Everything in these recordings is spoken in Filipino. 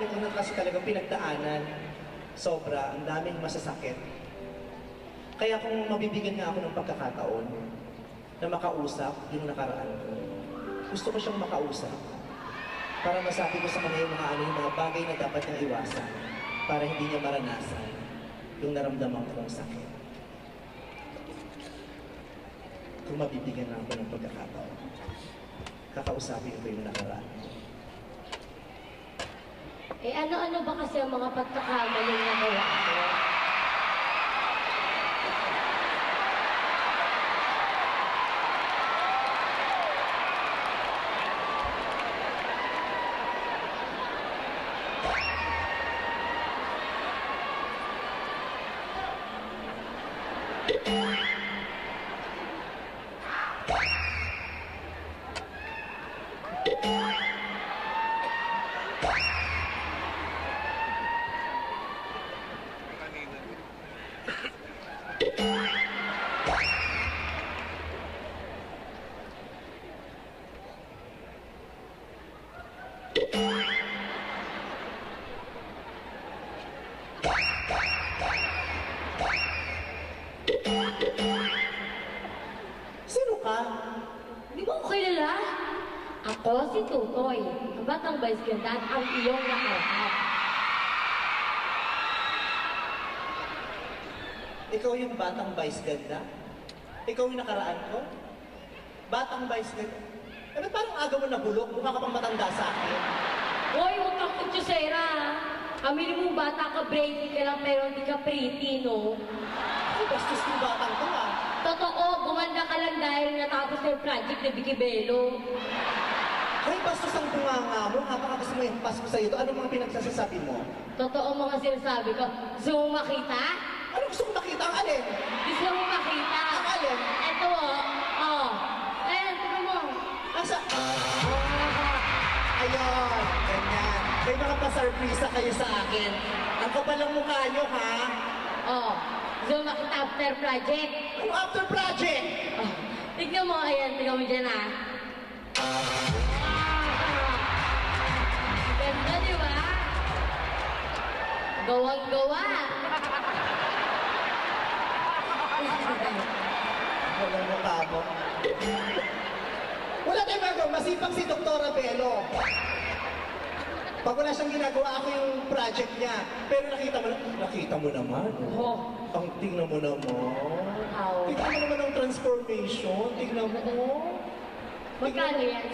dami ko na kasi talagang pinagdaanan. Sobra, ang daming masasakit. Kaya kung mabibigyan nga ako ng pagkakataon na makausap yung nakaraan ko, gusto ko siyang makausap para masabi ko sa kanya yung mga bagay na dapat niyang iwasan para hindi niya maranasan yung naramdaman kong sakit. Kung mabibigyan lang ako ng pagkakataon, kakausapin ko yung nakaraan. Eh ano-ano ba kasi ang mga pagkakamali na nagawa ko? Sino ka? Hindi mo ako kilala? Ako si Tutoy, ang batang baisgandan ang iyong nakaraan. Ikaw yung batang vice ganda? Ikaw yung nakaraan ko? Batang vice ganda? Eh, ba't parang aga mo nabulok? Mukha ka pang matanda sa akin. Hoy, huwag kang kutsusera. Aminin mo bata ka, brainy ka lang, pero hindi ka pretty, no? Ay, bastos yung batang ko ah. Totoo, gumanda ka lang dahil natapos na yung project na Bikibelo. Ay, bastos ang bunganga mo. Kapag gusto mo yung pass ko sa'yo ito, ano mga pinagsasasabi mo? Totoo mga sinasabi ko. Gusto mo makita? Ano gusto mo makita ang alin? Gusto mo makita? Ang alin? Ito, oh. Ayan, tignan mo. Asa? Ayun, ganyan. May mga pasarprisa kayo sa akin. Ang kapal ng mukha nyo, ha? Oh, gusto mo makita after project? Ano after project? Oh, tignan mo, ayan, tignan mo dyan, ha? Ganda, di ba? Gawang-gawa. Walang mukha mo. Wala tayong magawa. Masipag si Dr. Abelo. Pag wala siyang ginagawa, ako yung project niya. Pero nakita mo naman. Oh. Ang tingnan mo naman. Ow. Tingnan mo naman ang transformation. Tingnan mo. Magkano yan?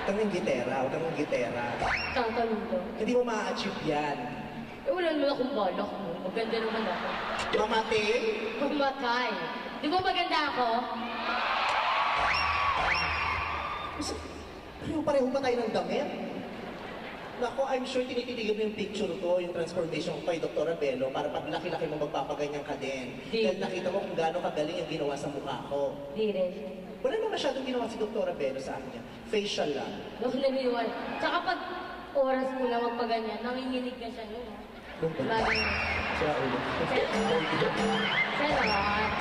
Huwag kang gitera. Huwag kang gitera. Tatanong ko. Hindi mo ma-achieve yan. Eh, wala naman akong balak mo. Maganda naman ako. Mamati? Pumatay. Di ba maganda ako? Pareho pa tayo ng damit. Nako, I'm sure tinititigan mo yung picture ko, yung transformation ko kay Dr. Abelo para pag laki-laki mo magpapaganyan ka din. Di. Dahil nakita mo kung gaano kagaling yung ginawa sa mukha ko. Di rin. Wala naman masyadong ginawa si Dr. Abelo sa akin. Facial lang. Huwag naniniwala. Tsaka pag oras mo na magpaganyan, nanginginig ka siya nun. Bagay mo. Siya ulo. Sarot.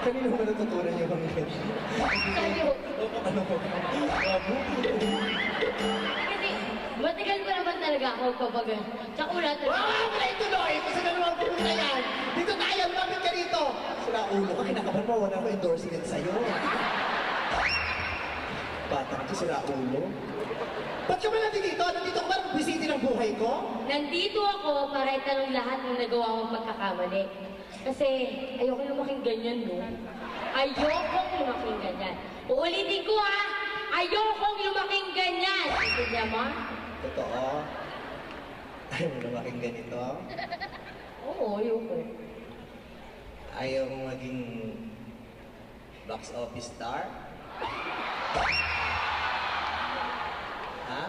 Kanino mo natutunan yung mga ganyan? Sa'yo. Ano po? Kasi matagal pa naman talaga ako magpapaganyan. Tsaka wala talaga. Wow! Wala ituloy! Kasi dalawang pumunta yan! Dito tayo! Lumapit ka rito! Sira ulo ka, kinakaban mo. Wala ko endorsement sa'yo. Batang ito, sira ulo. Ba't ka ba nandito? Nandito ka ba bisiti ng buhay ko? Nandito ako para itanong lahat ng nagawa mong pagkakamali. Kasi ayoko lumaking ganyan, no? Ayokong lumaking ganyan. Uulitin ko, ha? Ayokong lumaking ganyan. Tignan mo? Totoo. Ayaw mo lumaking ganito? Oo, ayoko. Ayaw mo maging box office star? Ha?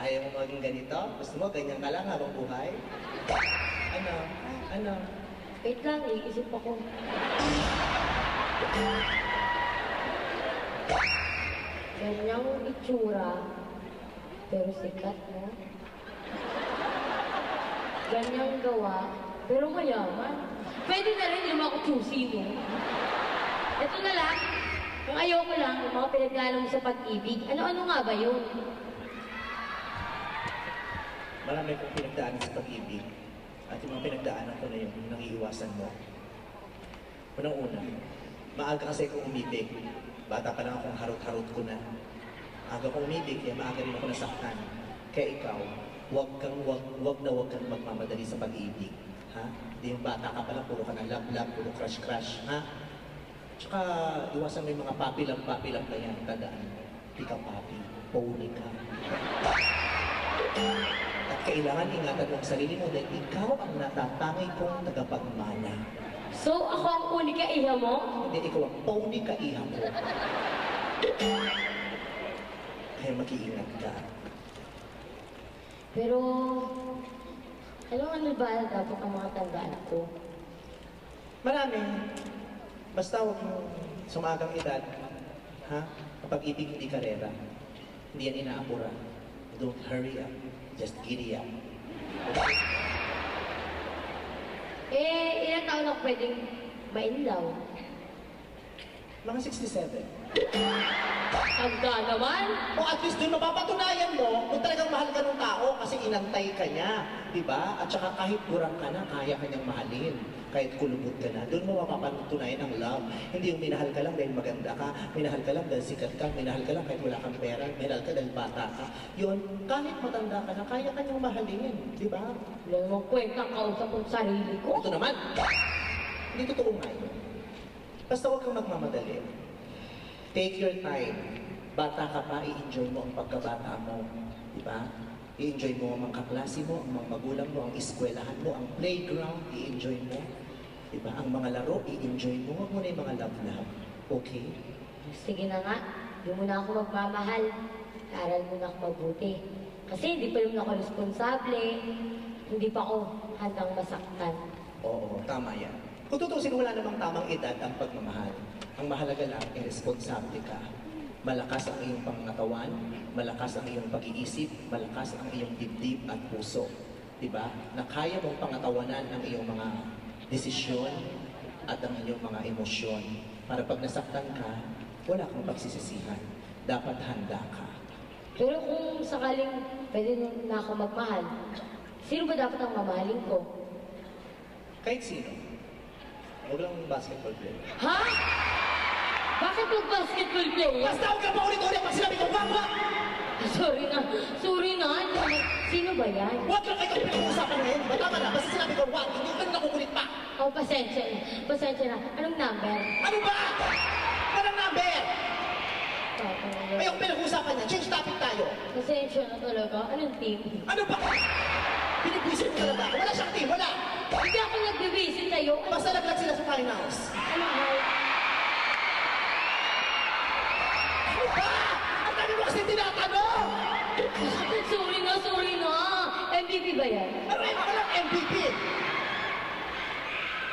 Ayaw mo maging ganito? Gusto mo ganyan ka lang habang buhay? Ano? Ano? Wait lang, iisip ako. Ganyang itsura. Pero sikat, no? Ganyang gawa, pero mayaman. Pwede na rin yung mga choosy, no? Ito na lang, ang ayoko lang, yung mga pinagdaanan mo sa pag-ibig, ano-ano nga ba yun? Marami kong pinagdaanan sa pag-ibig. At yung mga pinagdaanan ko na yun, yung nangiiwasan mo. Unang-una, maaga kasi akong umibig. Bata pa lang akong harot-harot ko na. Aga akong umibig, kaya maaga rin ako nasaktan. Kaya ikaw, wag kang magmamadali sa pag-ibig. Ha? Hindi yung bata ka pa lang, puro ka na love-love, puro crush-crush. Ha? Tsaka, iwasan mo yung mga papi-lang na yan. Tandaan mo, di ka papi, pony ka. At kailangan ingatan mo ang sarili mo dahil ikaw ang natatangay kong tagapagmana. So, ako ang unika iha mo? Hindi, ikaw ang pony ka, iha mo. Kaya mag-iingat ka. Pero, ano ba dapat ang mga tandaan ko? Marami. Basta huwag mo sa maagang edad, ha? Kapag ibig hindi karera, hindi yan inaapura. Don't hurry up. Just giddy up. Ilang taon ako pwedeng mainlaw? Mga 67. Hangga naman! O at least doon mapapatunayan mo kung talagang mahal ka ng tao kasi inantay ka niya. Diba? At saka kahit kurang ka na, kaya ka niyang mahalin. Kahit kulubot ka na, doon mo mapapatunayan ang love. Hindi yung minahal ka lang dahil maganda ka, minahal ka lang dahil sikat ka, minahal ka lang kahit wala kang pera, minahal ka dahil bata ka. Yun, kahit matanda ka na, kaya ka niyang mahalin. Diba? Wala namang kwenta kausap ang sarili ko. Ito naman, hindi totoo nga yun. Basta huwag kang magmamadali. Take your time. Bata ka pa, i-enjoy mo ang pagkabata mo. Diba? I-enjoy mo ang mga kaklase mo, ang mga magulang mo, ang eskwelahan mo, ang playground, i-enjoy mo. Diba? Ang mga laro, i-enjoy mo. Huwag mo na yung mga love-love. Okay? Sige na nga, hindi mo na ako magmamahal. Aral mo na ako mabuti. Kasi hindi pa naman ako responsable. Hindi pa ako handang masaktan. Oo, tama yan. Kung tutusin, wala namang tamang edad ang pagmamahal. Ang mahalaga lang, irresponsable ka. Malakas ang iyong pangangatawan, malakas ang iyong pag-iisip, malakas ang iyong dibdib at puso. Diba? Na kaya mong pangatawanan ang iyong mga desisyon at ang iyong mga emosyon. Para pag nasaktan ka, wala kang pagsisisihan. Dapat handa ka. Pero kung sakaling pwede na ako magmahal, sino ba dapat ang mamahalin ko? Kahit sino. Huwag lang basketball player. Ha? Bakit mag-basketball player? Basta huwag ka pa ulit-ulit pag sinabi ko, wag! Sorry na. Sino ba yan? Huwag lang kayo pinag-uusapan ngayon. Ba tama na? Basta sinabi ko, wag! Hindi ka nakukulit pa! Oh, pasensya na. Pasensya na. Anong number? Ano ba? Anong number? Oh, Ayong pinag-uusapan niya. Change topic tayo. pasensya na talaga. Anong team? Ano ba? Pinag-visit mo talaga. Wala siyang team. Wala. Hindi ako nag-visit sa'yo. Basta naglag sila sa finals. Anong height? Ano ba? Ang dami mo kasi tinatanong! Sorry na. MVP ba yan? Ano yung mga lang MVP?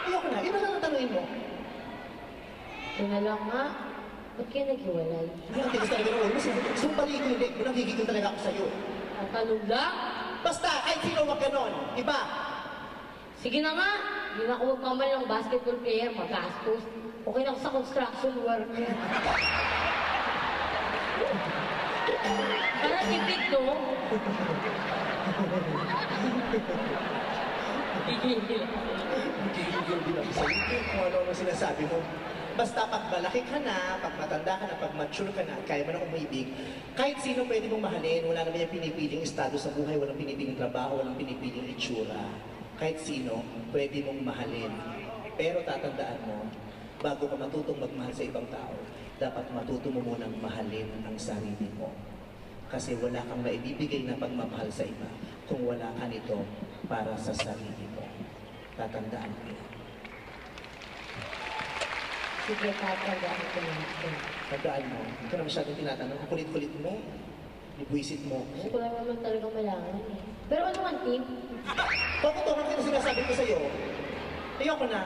Ayoko na. Iba lang ang tanongin mo. Ito na lang nga. Ba't kayo naghiwalay? Hindi ang tigas talaga ng ulo. Gusto mong balikin hindi. Nagigigil talaga ako sa'yo. Tatanong lang? Basta, kahit sino wag ganon. Iba. Sige na nga. Hindi na ako magmamahal ng basketball player. Magastos. Okay na ako sa construction worker. Parang tipid, no? Gigil din ako sa'yo. Kung ano sinasabi mo. Basta pag malaki ka na, pag matanda ka na, pag mature ka na, kaya mo na umibig, kahit sino pwede mong mahalin, wala naman yung pinipiling estado sa buhay, walang pinipiling trabaho, walang pinipiling itsura. Kahit sino, pwede mong mahalin. Pero tatandaan mo, bago ka matutong magmahal sa ibang tao, dapat matuto mo munang mahalin ang sarili mo. Kasi wala kang maibibigay na pagmamahal sa iba kung wala ka nito para sa sarili mo. Tatandaan mo yan. Sige, tatandaan ko na ito. Tandaan mo, hindi ko na masyadong tinatanong. Ang kulit-kulit mo, ibuisit mo Gusto ko. ko lang naman talagang malaman eh. Pero ano ang team? Pakutungan ko na sinasabi ko sa'yo. Ayoko na.